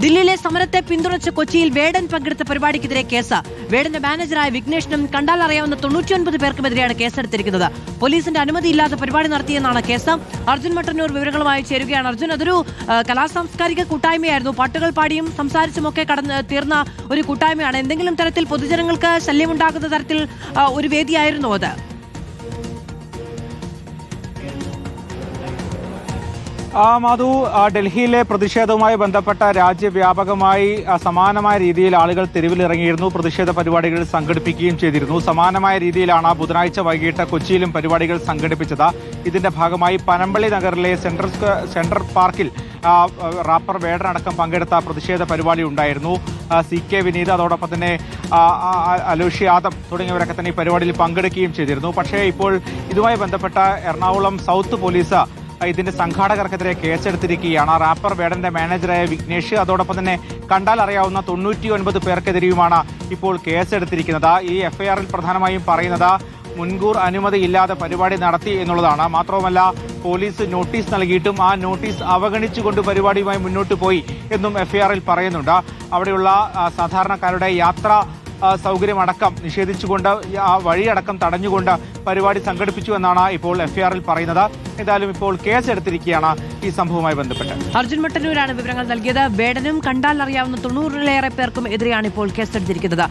ദില്ലിയിലെ സമരത്തെ പിന്തുണച്ച് കൊച്ചിയിൽ വേടൻ പങ്കെടുത്ത പരിപാടിക്കെതിരെ കേസ്. വേടന്റെ മാനേജറായ വിഘ്നേഷിനും കണ്ടാൽ അറിയാവുന്ന 99 പേർക്കുമെതിരെയാണ് കേസെടുത്തിരിക്കുന്നത്. പോലീസിന്റെ അനുമതിയില്ലാതെ പരിപാടി നടത്തിയെന്നാണ് കേസ്. അർജുൻ മട്ടന്നൂർ വിവരങ്ങളുമായി ചേരുകയാണ്. അർജുൻ, അതൊരു കലാസാംസ്കാരിക കൂട്ടായ്മയായിരുന്നു. പാട്ടുകൾ പാടിയും സംസാരിച്ചുമൊക്കെ തീർന്ന ഒരു കൂട്ടായ്മയാണ്. എന്തെങ്കിലും തരത്തിൽ പൊതുജനങ്ങൾക്ക് ശല്യമുണ്ടാകുന്ന തരത്തിൽ ഒരു വേദിയായിരുന്നു അത്? മാധു, ഡൽഹിയിലെ പ്രതിഷേധവുമായി ബന്ധപ്പെട്ട രാജ്യവ്യാപകമായി സമാനമായ രീതിയിൽ ആളുകൾ തെരുവിലിറങ്ങിയിരുന്നു. പ്രതിഷേധ പരിപാടികൾ സംഘടിപ്പിക്കുകയും ചെയ്തിരുന്നു. സമാനമായ രീതിയിലാണ് ബുധനാഴ്ച വൈകിട്ട് കൊച്ചിയിലും പരിപാടികൾ സംഘടിപ്പിച്ചത്. ഇതിന്റെ ഭാഗമായി പനമ്പള്ളി നഗറിലെ സെൻട്രൽ പാർക്കിൽ റാപ്പർ വേടനടക്കം പങ്കെടുത്ത പ്രതിഷേധ പരിപാടി ഉണ്ടായിരുന്നു. CK വിനീത്, അതോടൊപ്പം തന്നെ അലോഷി യാദവ് തുടങ്ങിയവരൊക്കെ തന്നെ ഈ പരിപാടിയിൽ പങ്കെടുക്കുകയും ചെയ്തിരുന്നു. പക്ഷേ ഇപ്പോൾ ഇതുമായി ബന്ധപ്പെട്ട എറണാകുളം സൗത്ത് പോലീസ് ഇതിന്റെ സംഘാടകർക്കെതിരെ കേസെടുത്തിരിക്കുകയാണ്. റാപ്പർ വേടന്റെ മാനേജറായ വിഘ്നേഷ്, അതോടൊപ്പം തന്നെ കണ്ടാൽ അറിയാവുന്ന 99 പേർക്കെതിരെയുമാണ് ഇപ്പോൾ കേസെടുത്തിരിക്കുന്നത്. ഈ FIR-ൽ പ്രധാനമായും പറയുന്നത് മുൻകൂർ അനുമതിയില്ലാതെ പരിപാടി നടത്തി എന്നുള്ളതാണ്. മാത്രവുമല്ല, പോലീസ് നോട്ടീസ് നൽകിയിട്ടും ആ നോട്ടീസ് അവഗണിച്ചുകൊണ്ട് പരിപാടിയുമായി മുന്നോട്ട് പോയി എന്നും FIR-ൽ പറയുന്നുണ്ട്. അവിടെയുള്ള സാധാരണക്കാരുടെ യാത്ര സൗകര്യമടക്കം നിഷേധിച്ചുകൊണ്ട് ആ വഴിയടക്കം തടഞ്ഞുകൊണ്ട് പരിപാടി സംഘടിപ്പിച്ചു എന്നാണ് ഇപ്പോൾ FIR-ൽ പറയുന്നത്. ഏതായാലും ഇപ്പോൾ കേസെടുത്തിരിക്കുകയാണ് ഈ സംഭവവുമായി ബന്ധപ്പെട്ട്. അർജുൻ മട്ടന്നൂരാണ് വിവരങ്ങൾ നൽകിയത്. വേടനും കണ്ടാൽ അറിയാവുന്ന 90-ലേറെ പേർക്കും എതിരെയാണ് ഇപ്പോൾ കേസെടുത്തിരിക്കുന്നത്.